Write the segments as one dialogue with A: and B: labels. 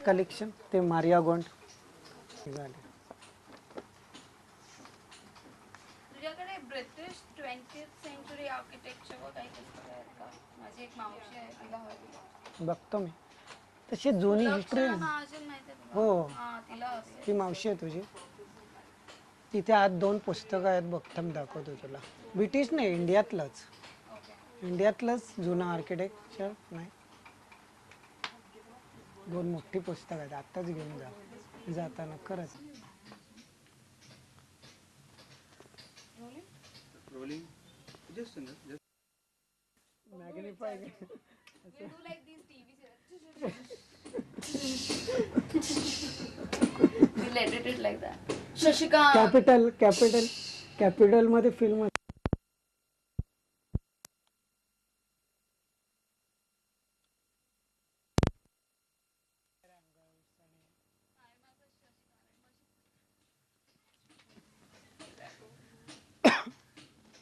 A: Collection ते मारिया गोंड झाले.
B: तुझ्याकडे ब्रिटिश 20th सेंचुरी आर्किटेक्चर व काही पुस्तकं आहेत का? माझी एक मावशी आहे, तिला हवी.
A: बघतो मी. तशी जुनी हिस्ट्री
B: सुलक्षणा महाजन माहिती आहे तुला?
A: हो,
B: हां, तिला असेल.
A: ती मावशी आहे तुझी. तिथे आज 2 पुस्तकं आहेत बघ, थांब दाखवतो तुला. ब्रिटिश नाही, इंडियातलंच.
B: ओके.
A: इंडियातलंच जुनं आर्किटेक्चर नाही. 2 मोठी पुस्तकं आहेत, आत्ताच घेऊन जा जाताना खरंच.
C: Rolling. Just in just.
A: Magnify
B: We do like these TV We'll edit it like that. Shashikant.
A: Capital मध्ये film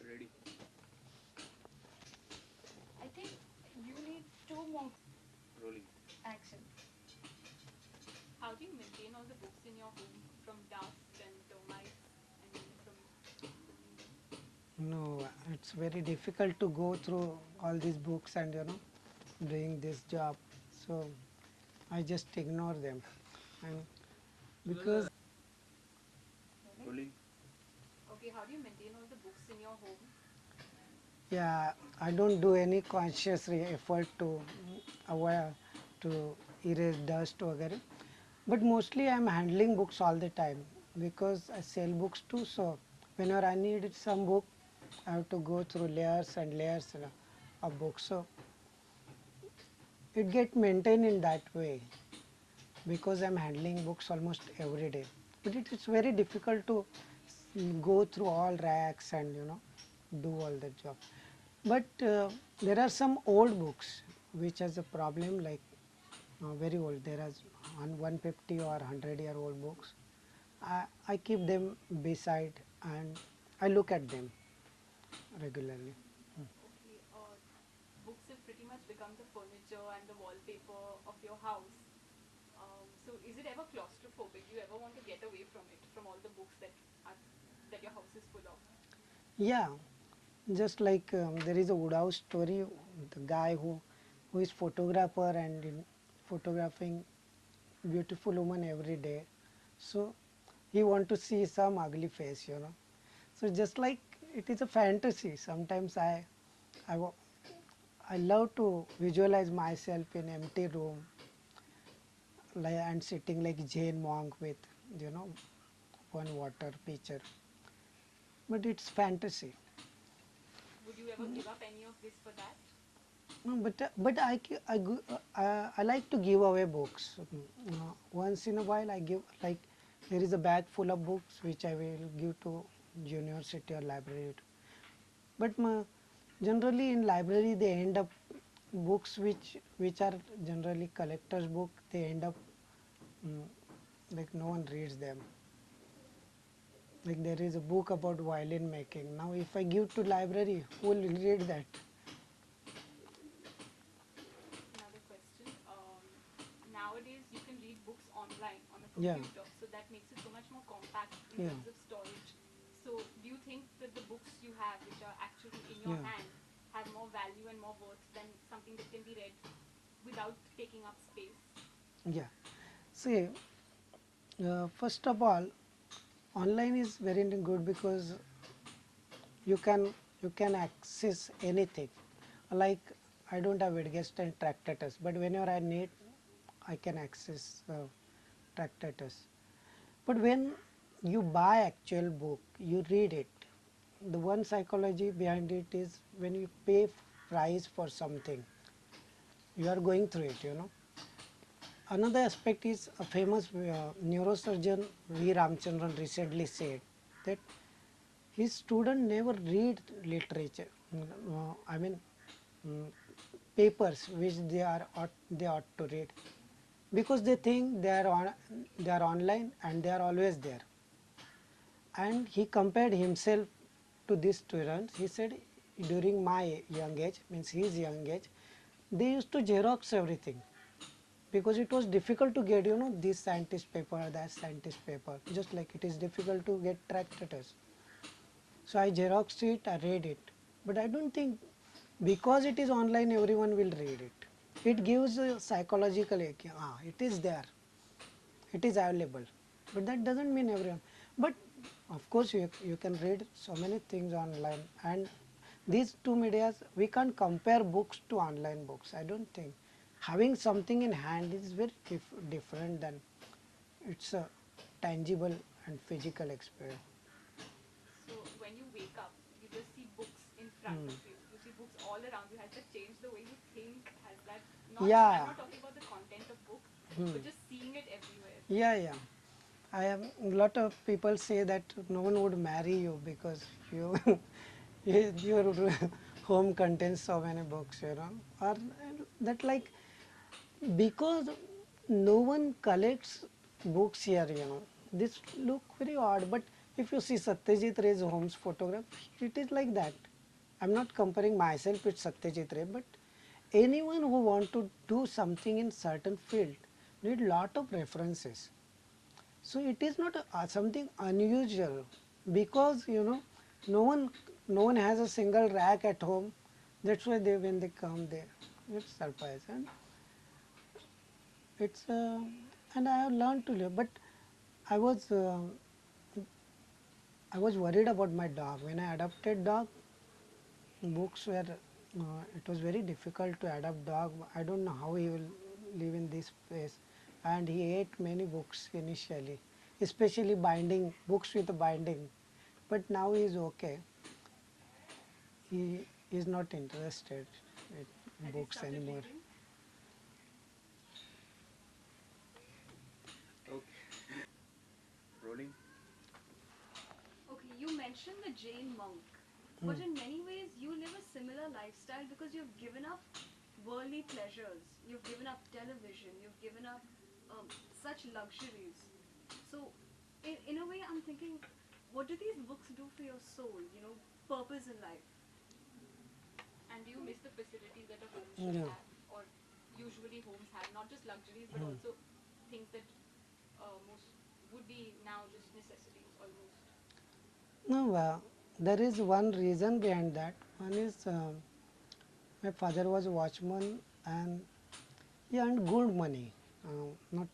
C: Ready.
B: I think you need 2 more
C: Rolling.
B: action.
D: How do you maintain all the books in your home from dust and termites and from
A: No, it's very difficult to go through all these books and doing this job. So I just ignore them, and because
C: Rolling.
D: okay, how do you maintain all the books in your home?
A: yeah, I don't do any conscious effort to avoid to erase dust वगैरह. But mostly I'm handling books all the time because I sell books too. So whenever I need some book, I have to go through layers and layers of books. So it get maintained in that way because I'm handling books almost every day. But it is very difficult to go through all racks and do all the job. But there are some old books which has a problem, like very old. There are 150 or 100-year-old books. I keep them beside and I look at them regularly.
D: Okay, books have pretty much become the furniture and the wallpaper of your house. So is it ever claustrophobic? Do you ever want to get away from it, from all the books that your house is full of?
A: Yeah, just like there is a Woodhouse story, the guy who is photographer and photographing beautiful woman every day. So he want to see some ugly face. So just like it is a fantasy. Sometimes I, wa- I love to visualize myself in empty room, like and sitting like Jain monk with you know one water pitcher. But it's fantasy.
D: Would you ever give up any of this for that?
A: No, but I like to give away books. Once in a while, I give, like, there is a bag full of books which I will give to university or library. But generally in library they end up books which are generally collectors book. They end up mm, like no one reads them. Like there is a book about violin making. Now if I give to library, who will read that?
D: Another question. Nowadays, you can read books online on a
A: Yeah.
D: computer, so that makes it so much more compact in
A: Yeah.
D: terms of storage. So, do you think that the books you have, which are actually in your
A: Yeah.
D: hand, have more value and more worth than something that can be read without taking up space?
A: Yeah. See, first of all, online is very good because you can access anything. Like I don't have Edguest and Tractatus, but whenever I need, I can access Tractatus. But when you buy actual book, you read it. The one psychology behind it is when you pay price for something, you are going through it. Another aspect is a famous neurosurgeon V. Ramchandran recently said that his student never read literature. I mean, mm, papers which they ought to read because they think they are online and they are always there. And he compared himself to these students. He said, during my young age, means his young age, they used to Xerox everything. because it was difficult to get, this scientist paper, that scientist paper, just like it is difficult to get tractators. So I xeroxed it, I read it, but I don't think because it is online everyone will read it. It gives a psychological, it is there, it is available, but that doesn't mean everyone. But of course you can read so many things online, and these two medias we can't compare books to online books. I don't think having something in hand is very different than it's a tangible and physical experience.
D: So when you wake up, you just see books in front of you. You see books all around you. Has that changed the way you think? Has that not? I'm
A: Yeah.
D: not talking about the content of books, but just seeing it everywhere.
A: Yeah. I have a lot of people say that no one would marry you because you your home contains so many books, or that like because no one collects books here, This look very odd, but if you see Satyajit Ray's home's photograph, it is like that. I'm not comparing myself with Satyajit Ray, but anyone who want to do something in certain field need lot of references. So it is not something unusual because no one has a single rack at home. That's why they when they come they get surprised, and it's and I have learned to live. But I was uh, I was worried about my dog when I adopted dog. Books were it was very difficult to adopt dog. I don't know how he will live in this place, and he ate many books initially, especially binding books with a binding. But now he is okay. He is not interested in
D: Has he
A: books
D: started
A: anymore.
D: reading?
C: Okay. Rolling.
E: Okay, you mentioned the Jain monk, but in many ways you live a similar lifestyle because you've given up worldly pleasures, you've given up television, you've given up such luxuries. So, in a way, I'm thinking, what do these books do for your soul? Purpose in life.
D: And do you miss the facilities that a home should
A: Yeah.
D: have, or usually homes have? Not just luxuries, but also things that most would be now just necessities almost.
A: No, there is one reason behind that. One is my father was a watchman and he earned good money. Not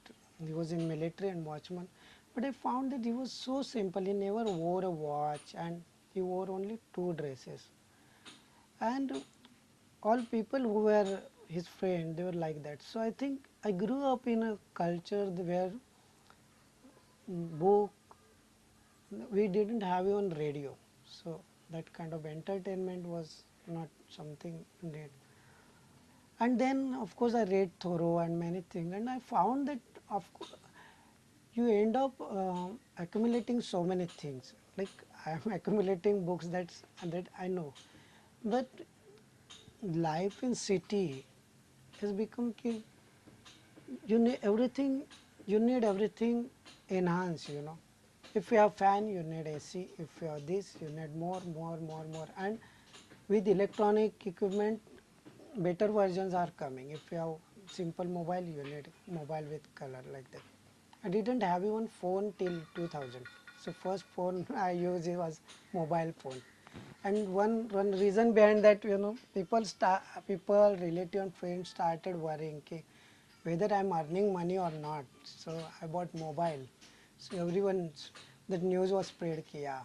A: he was in military and watchman, but I found that he was so simple. He never wore a watch and he wore only two dresses. And all people who were his friend, they were like that. So I think I grew up in a culture where book we didn't have even radio, so that kind of entertainment was not something needed. And then of course I read Thoreau and many things, and I found that of course you end up accumulating so many things. Like I am accumulating books that I know, but life in city has become you need everything. You need everything enhanced. If you have fan, you need AC. If you have this, you need more. And with electronic equipment, better versions are coming. If you have simple mobile, you need mobile with color like that. I didn't have even phone till 2000. So first phone I used was mobile phone. And one reason behind that, people, relative and friends started worrying whether I'm earning money or not. So I bought mobile. So everyone, that news was spread. Yeah,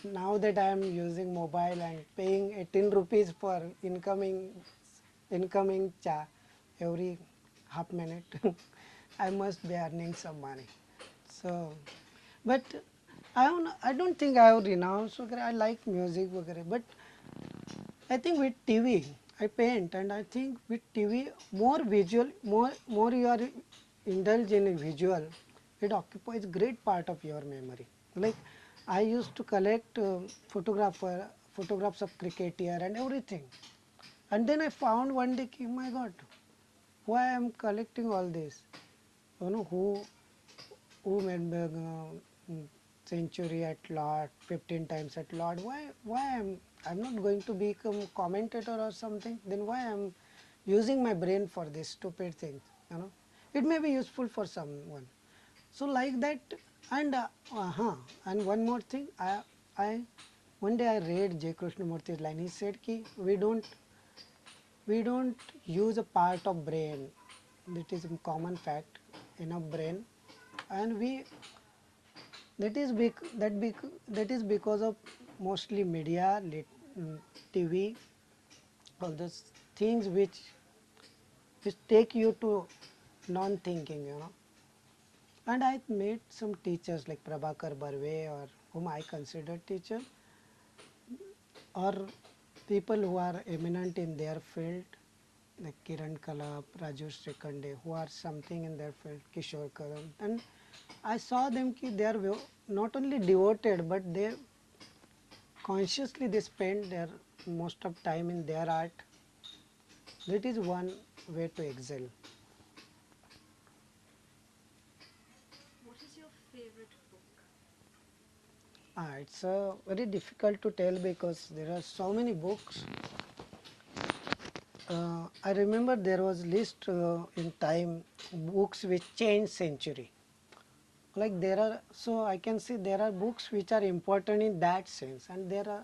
A: now that I am using mobile and paying 18 rupees for incoming cha every half minute, I must be earning some money. So, but I don't think I have renounced. I like music, but I think with TV, I paint, and I think with TV, more visual, more you are indulged in visual, it occupies great part of your memory. Like I used to collect photographs of cricketer and everything, and then I found one day, my God, why I am collecting all this? Who made century at lot 15 times at lot? Why I'm not going to become commentator or something? Then why I'm using my brain for this stupid thing? it may be useful for someone. So like that, and and one more thing, I one day I read J. Krishnamurti's line. He said ki we don't use a part of brain that is a common fact in a brain, and we that is that is because of mostly media, TV, all those things which take you to non-thinking, And I met some teachers like Prabhakar Barve, or whom I consider teacher, or people who are eminent in their field, like Kiran Kalap, Raju Srikhande, who are something in their field, Kishore Kadam. And I saw them ki they are not only devoted, but they consciously they spend their most of time in their art. That is one way to excel.
E: What is your favorite book?
A: It's very difficult to tell because there are so many books. I remember there was list in time books which changed century. Like there are, so I can see there are books which are important in that sense, and there are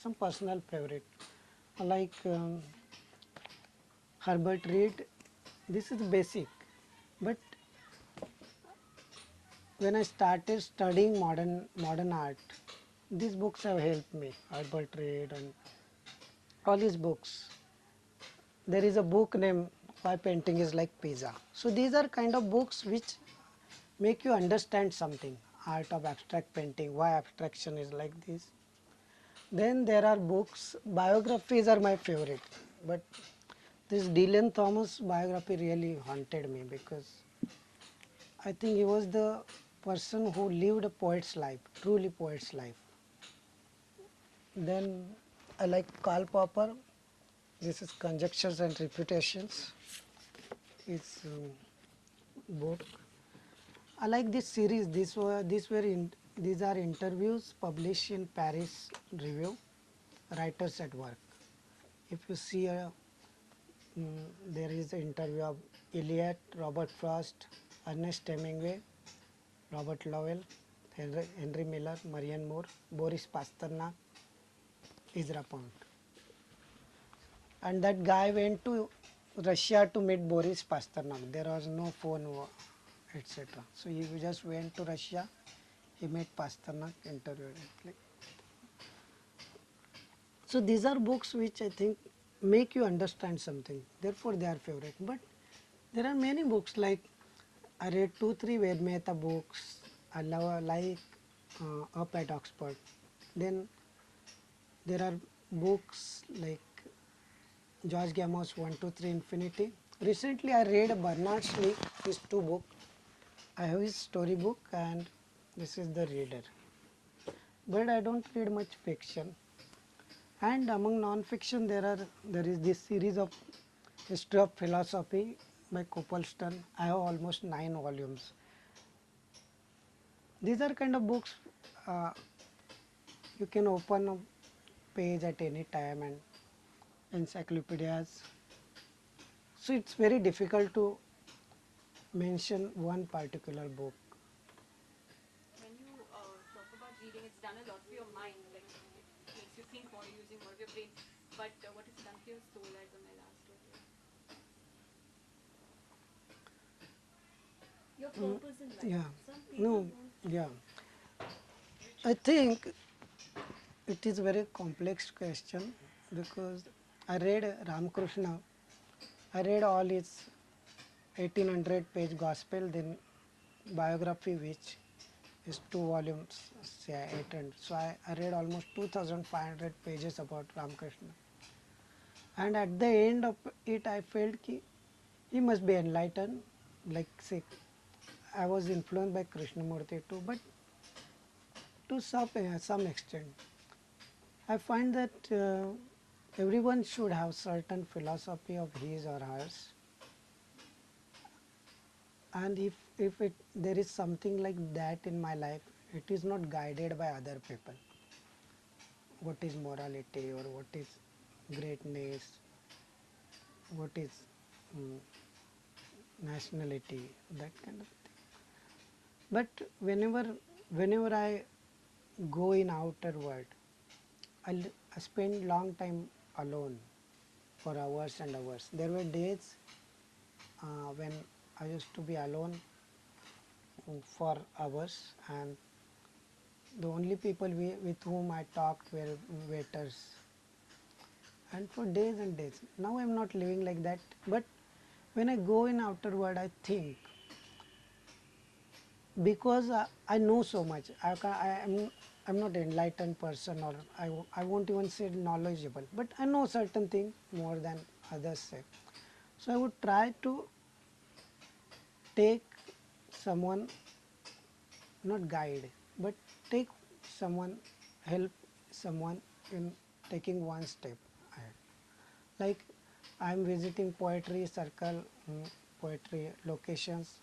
A: some personal favorite, like Herbert Reed. This is basic, but when I started studying modern art, these books have helped me. Herbert Reed and all his books. There is a book named Why Painting is Like Pizza. So these are kind of books which make you understand something, art of abstract painting, why abstraction is like this. Then there are books, biographies are my favorite, but this Dylan Thomas biography really haunted me because I think he was the person who lived a poet's life, truly poet's life. Then I like Karl Popper. This is Conjectures and Reputations. It's book. I like this series. These are interviews published in Paris Review, Writers at Work. If you see there is an interview of Eliot, Robert Frost, Ernest Hemingway, Robert Lowell, Henry Miller, Marianne Moore, Boris Pasternak, Ezra Pound. And that guy went to Russia to meet Boris Pasternak. There was no phone, etc. So he just went to Russia. He met Pasternak, interviewed him. So these are books which I think make you understand something. Therefore, they are favorite. But there are many books like I read 2-3 Ved Mehta books. I like Up at Oxford. Then there are books like George Gamos 1-3 Infinity. Recently, I read Bernard Lee, his 2 books. I have his story book, and this is the reader. But I don't read much fiction. And among non-fiction, there is this series of History of Philosophy by Copleston. I have almost 9 volumes. These are kind of books you can open a page at any time, and encyclopedias. So it's very difficult to mention one particular book.
D: When you talk about reading, it's done a lot for your mind. Like it makes you think more, using more of your brain. But what it's done for your soul, as Amel asked earlier.
E: Your purpose in life.
A: Yeah.
E: Some people
A: No.
E: don't.
A: Yeah. I think it is a very complex question because I read Ramakrishna. I read all his 1800 page gospel, then biography, which is 2 volumes, say 800. So I read almost 2500 pages about Ramakrishna. And at the end of it, I felt ki he must be enlightened. Like, say, I was influenced by Krishnamurti too, but to some extent. I find that everyone should have certain philosophy of his or hers, and if there is something like that in my life, it is not guided by other people. What is morality, or what is greatness, what is nationality, that kind of thing. But whenever I go in outer world, I spend long time alone for hours and hours. There were days when I used to be alone for hours, and the only people with whom I talked were waiters, and for days and days. Now I'm not living like that, but when I go in outer world, I think because I know so much. I'm not an enlightened person, or I won't even say knowledgeable, but I know certain things more than others say. So I would try to take someone, not guide, but take someone, help someone in taking one step ahead. Like I'm visiting poetry circle, poetry locations.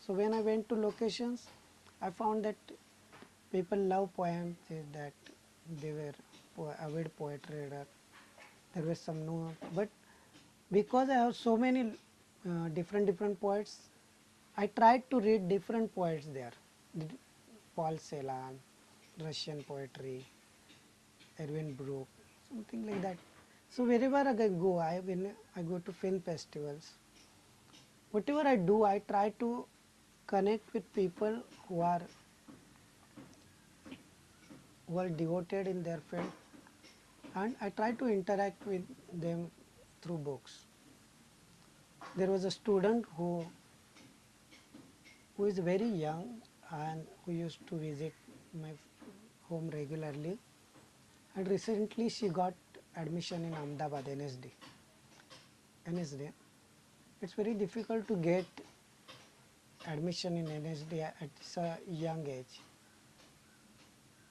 A: So when I went to locations, I found that people love poems, that they were avid poetry reader. There was some no, but because I have so many different poets, I tried to read different poets there. Paul Celan, Russian poetry, Erwin Brook, something like that. So wherever I go, when I go to film festivals, whatever I do, I try to connect with people who are devoted in their field, and I try to interact with them through books. There was a student who is very young and who used to visit my home regularly, and recently she got admission in Ahmedabad NSD. NSD. It's very difficult to get admission in NSD at a young age.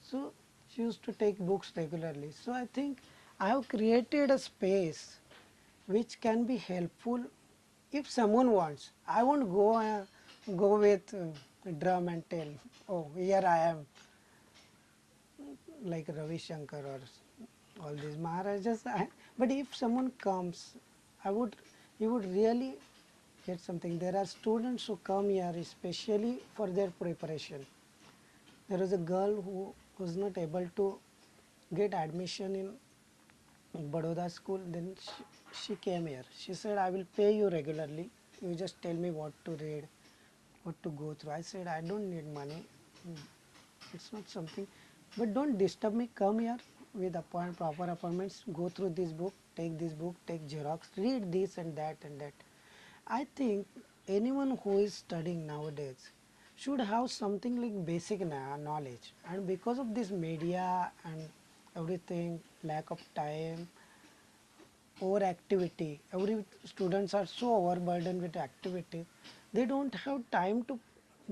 A: So she used to take books regularly. So I think I have created a space which can be helpful if someone wants. I won't go with drum and tell, oh, here I am, like Ravi Shankar or all these Maharajas. But if someone comes, I would, you would really get something. There are students who come here especially for their preparation. There was a girl who was not able to get admission in Baroda school. Then she came here. She said, I will pay you regularly. You just tell me what to read, what to go through. I said, I don't need money. Mm, It's not something. But don't disturb me. Come here with proper appointments. Go through this book, take Xerox, read this and that and that. I think anyone who is studying nowadays should have something like basic knowledge. And because of this media and everything, lack of time, overactivity, every students are so overburdened with activity, they don't have time to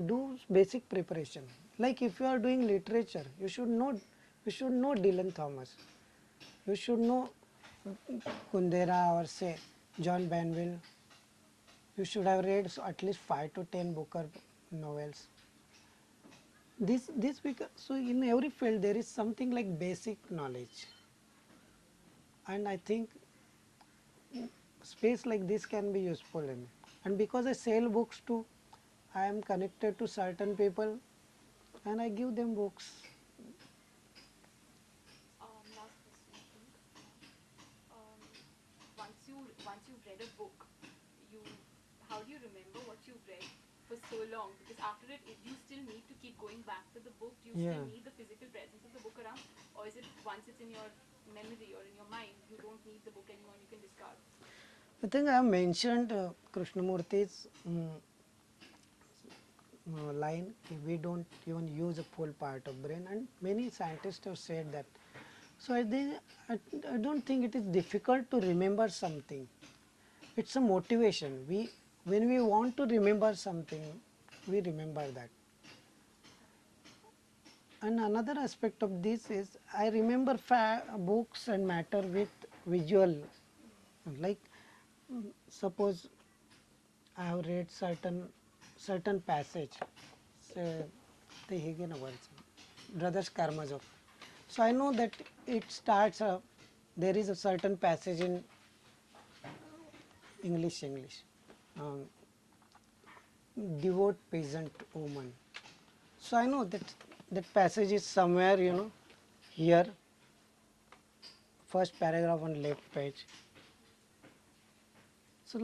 A: do basic preparation. Like if you are doing literature, you should know Dylan Thomas, you should know Kundera or say John Banville. You should have read at least 5 to 10 Booker novels. This because so in every field there is something like basic knowledge, and I think space like this can be useful in. And because I sell books too, I am connected to certain people, and I give them books.
D: Last question, I think. Um, once you've read a book, you how do you remember what you've read for so long? Because after it, you still need to keep going back to the book. Do you
A: Yeah.
D: still need the physical presence of the book around, or is it once it's in your memory or in your mind, you don't need the book anymore and you can discard?
A: I think I have mentioned Krishnamurti's line, we don't even use a full part of brain, and many scientists have said that. So I don't think it is difficult to remember something. It's a motivation. When we want to remember something, we remember that. And another aspect of this is I remember books and matter with visual. Like suppose I have read certain passage, say the Higgin words, Brothers Karamazov. So I know that it starts. There is a certain passage in English. um, devout peasant woman. So I know that that passage is somewhere, here, first paragraph on left page. So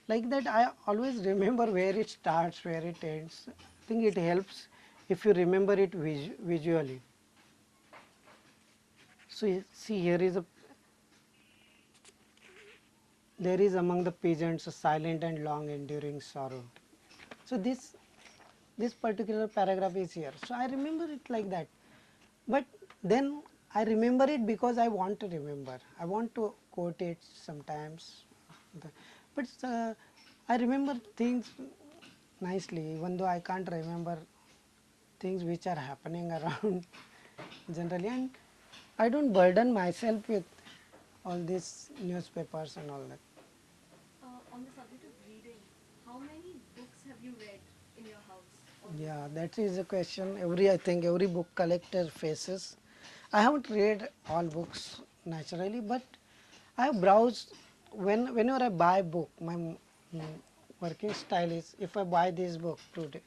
A: like that, I always remember where it starts, where it ends. I think it helps if you remember it visually. So see, here is a there is among the peasants a silent and long enduring sorrow. So this particular paragraph is here. So I remember it like that. But then I remember it because I want to remember. I want to quote it sometimes. But I remember things nicely, even though I can't remember things which are happening around generally. And I don't burden myself with all these newspapers and all that.
E: On the subject of reading, how many books have you read in your house?
A: Yeah, that is a question I think every book collector faces. I haven't read all books naturally, but I have browsed whenever I buy book. My working style is if I buy this book today,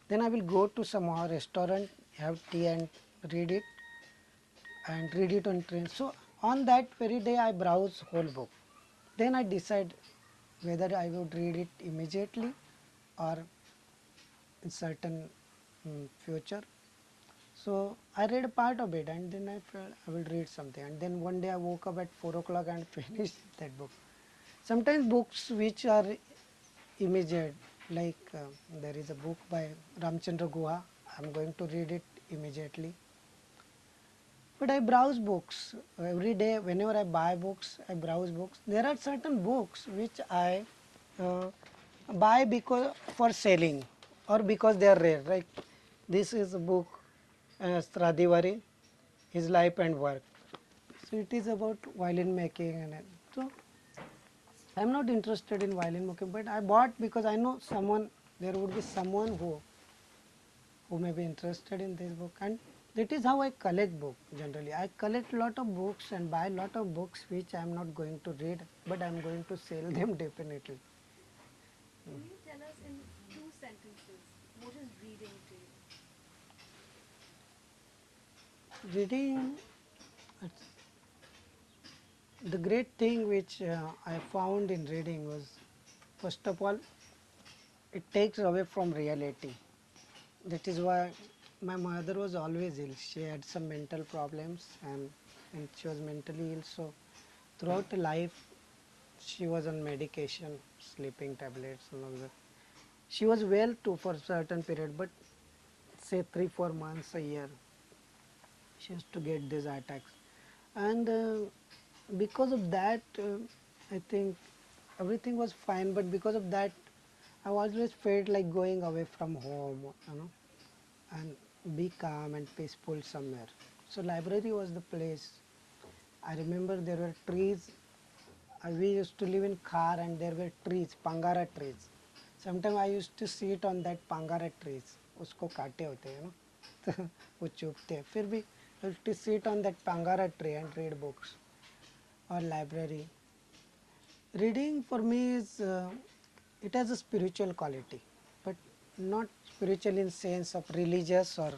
A: then I will go to some restaurant, have tea and read it, and read it on train. So on that very day, I browse whole book. Then I decide whether I would read it immediately or in certain future. So I read a part of it and then I felt I will read something. And then one day I woke up at 4 o'clock and finished that book. Sometimes books which are immediate, like there is a book by Ramchandra Guha. I'm going to read it immediately. But I browse books every day. Whenever I buy books, I browse books. There are certain books which I uh, buy because for selling or because they are rare. Like this is a book, Stradivari, his life and work. So it is about violin making and so I'm not interested in violin making, but I bought because I know someone. There would be someone who may be interested in this book, and that is how I collect book generally. I collect lot of books and buy lot of books which I am not going to read, but I am going to sell them definitely.
E: Can you tell us in 2 sentences what is reading to you?
A: Reading, it's, the great thing which I found in reading was, first of all, it takes away from reality. That is why my mother was always ill. She had some mental problems and she was mentally ill. So throughout life, she was on medication, sleeping tablets and all that. She was well too for a certain period, but say 3 4 months a year, she used to get these attacks. And because of that, I think everything was fine. But because of that, I always felt like going away from home, and be calm and peaceful somewhere. So library was the place. I remember there were trees. We used to live in car and there were trees, pangara trees. Sometimes I used to sit on that pangara trees. उसको काटे होते हैं तो वो चुभते हैं फिर भी I used to sit on that pangara tree and read books or library. Reading for me is it has a spiritual quality, but not spiritual in sense of religious or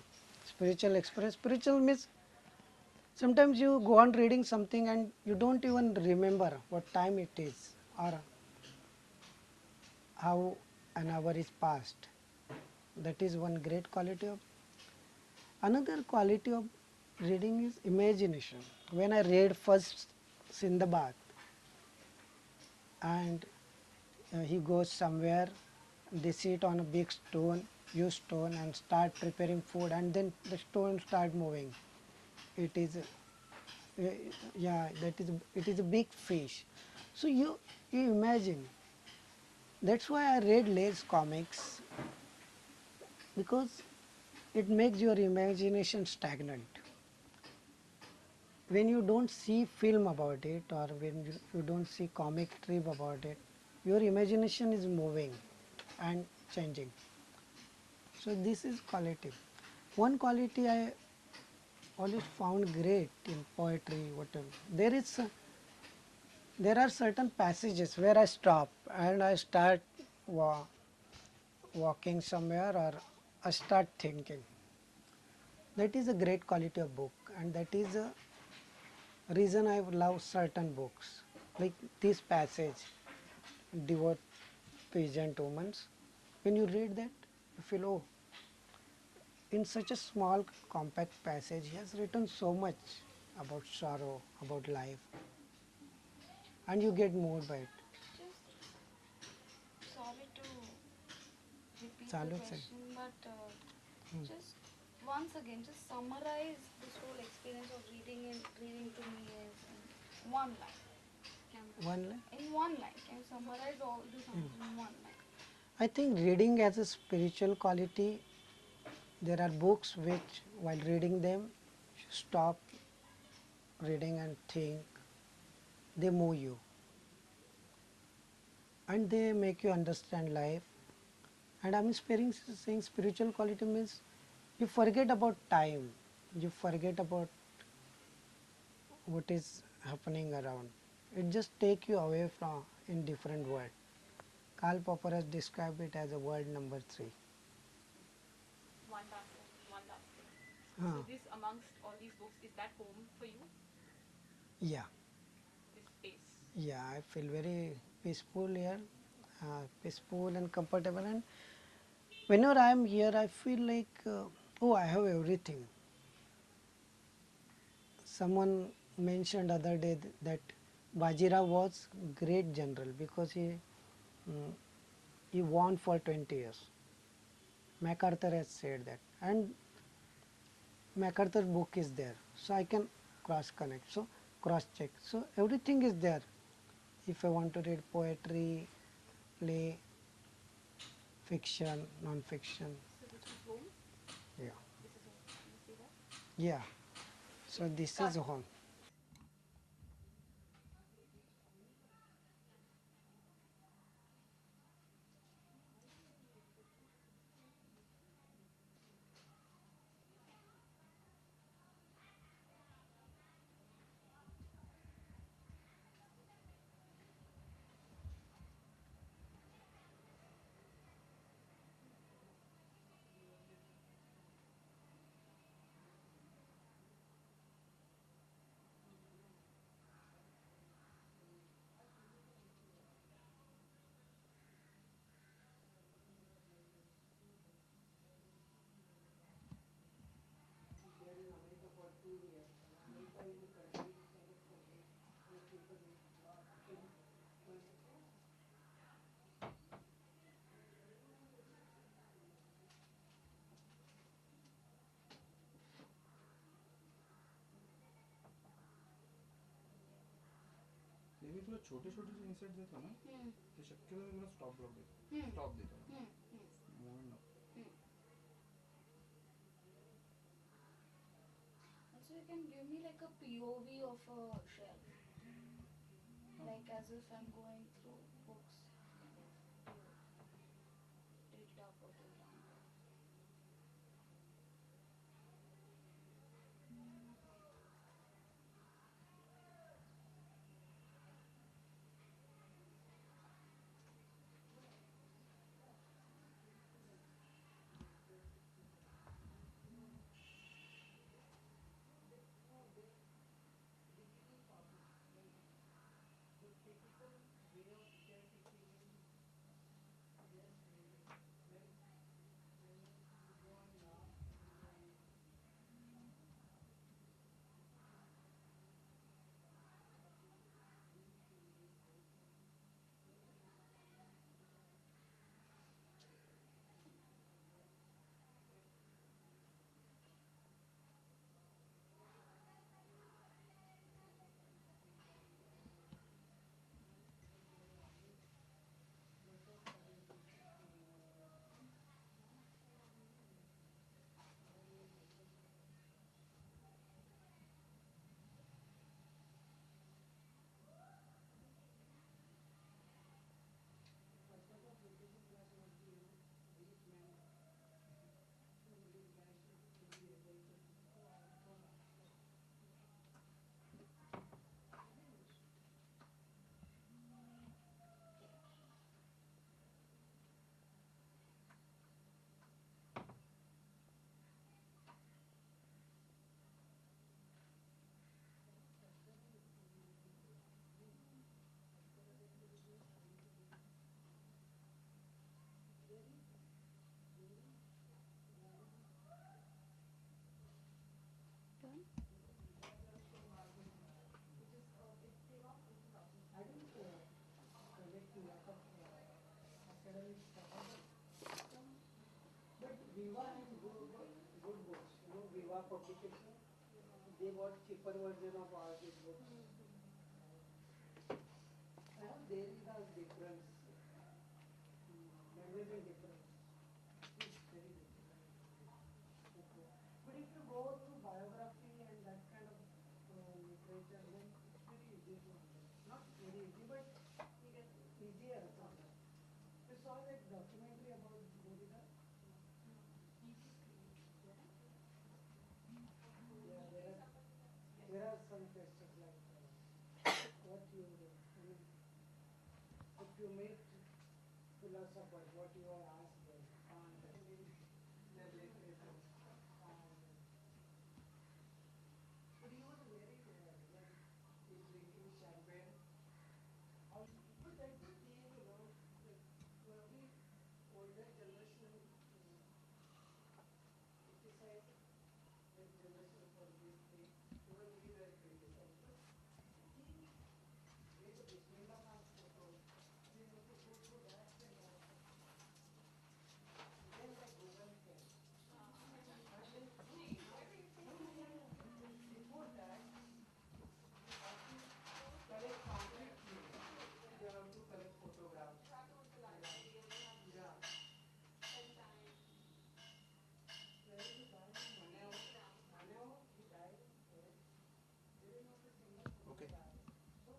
A: spiritual experience. Spiritual means sometimes you go on reading something and you don't even remember what time it is or how an hour is passed. That is one great quality of. Another quality of reading is imagination. When I read first Sindbad and he goes somewhere, they sit on a big stone, use stone and start preparing food and then the stone start moving. It is yeah, that is it is a big fish. So you imagine. That's why I read Lay's comics because it makes your imagination stagnant. When you don't see film about it or when you don't see comic strip about it, your imagination is moving and changing. So this is quality. One quality I always found great in poetry, whatever. There are certain passages where I stop and I start wa- walking somewhere or start thinking. That is a great quality of book, and that is a reason I love certain books. Like this passage, Devote Peasant Women. When you read that, you feel, oh, in such a small, compact passage, he has written so much about sorrow, about life, and you get moved by it.
B: Just sorry to repeat the
A: Chalu se.
B: question, but just once again, just summarize this whole experience of reading to me is in one line.
A: One line.
B: In one line, can you summarize all this in one line?
A: I think reading has a spiritual quality. There are books which, while reading them, you stop reading and think. They move you, and they make you understand life. And I'm saying spiritual quality means you forget about time, you forget about what is happening around. It just take you away from in different world. Karl Popper has described it as a world number 3.
D: One last thing.
A: Huh.
D: So this amongst all these books, is that home for you?
A: Yeah,
D: This space.
A: yeah, I feel very peaceful here, peaceful and comfortable. And whenever I am here, I feel like, oh, I have everything. Someone mentioned other day that Bajira was great general because mm, he won for 20 years. MacArthur has said that, and MacArthur book is there, so I can cross connect, so cross check. So everything is there. If I want to read poetry, play, fiction, non-fiction,
D: So this is home.
A: yeah,
D: This is home. Can you see that?
A: yeah. So this is home.
C: नेहमी तुला छोटे छोटे जे insert देतो ना ते शक्यतो मी तुला stop block देतो स्टॉप देतो मूवमेंट नको.
B: Also, you can give me like a POV of a shelf, like as if I'm going through books, kind of tilt up or tilt down.
A: Viva has good books. You know, Viva publication. They bought cheaper version of all these books. There is a difference. Magnificent difference. It's very different. Okay. But if you go through biography and that kind of literature, then it's very easy to understand. Not very easy, but easier to understand. You saw that documentary about Derrida? Yeah, there are some questions like what you, I mean, if you meet philosophers, what you are asked them, and their literature. But he was very like he's drinking champagne. But that's the thing, you know, probably older generation criticize the generation for this thing. Even we were criticized. But he made a Bismillah Khan photo. We have to go through that and then the Google came. And then before that, collect concrete things. You have to collect photographs. Yeah. There is a guy named Maneo, he died. There is not a single
C: Okay.
A: So,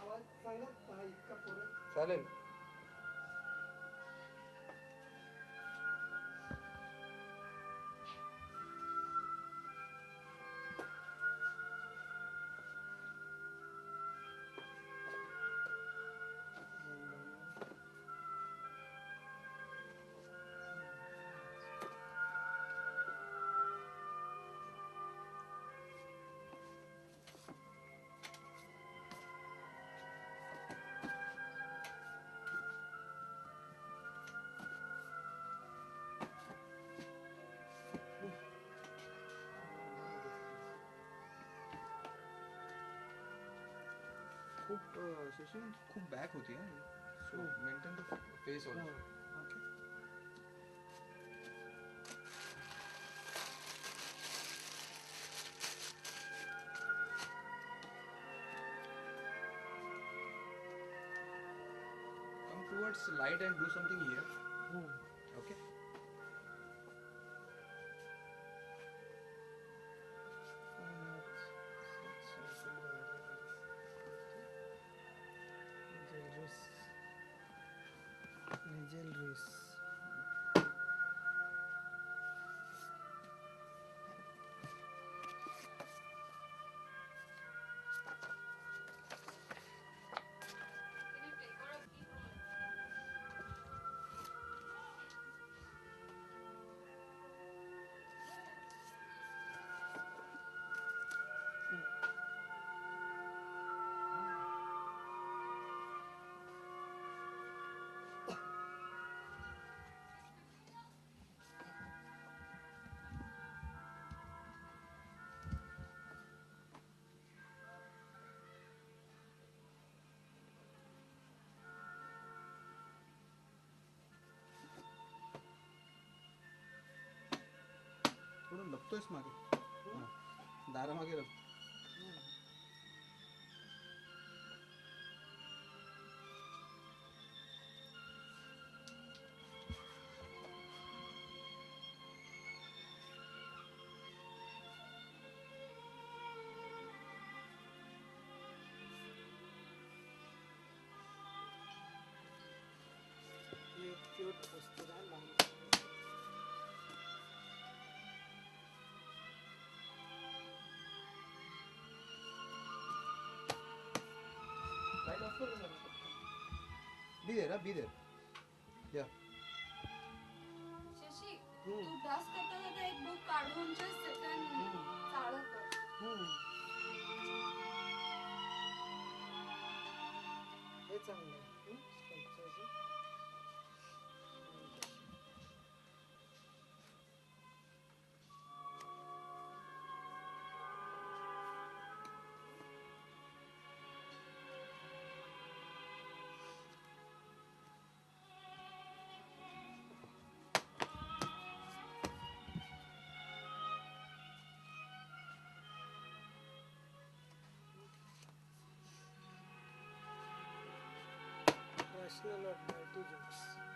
A: आवाज सांगत इतका पुढे
C: चालेल. खूप session खूप back होती हा. सो maintain the face also. Okay. Come towards light and do something here. Okay.
A: Nigel Reese.
C: थोडं लपतोयस मागे. दारामागे लप.
A: ये क्यूट वस्तू है लहान.
C: Light off कर जरा. Be there, be there. Yeah.
B: शशी तू डस्ट करता करता एक बुक काढून just sit and चाळू कर.
A: हे चांगलं आहे. स्कल्पचरचं. Rational of multi-use.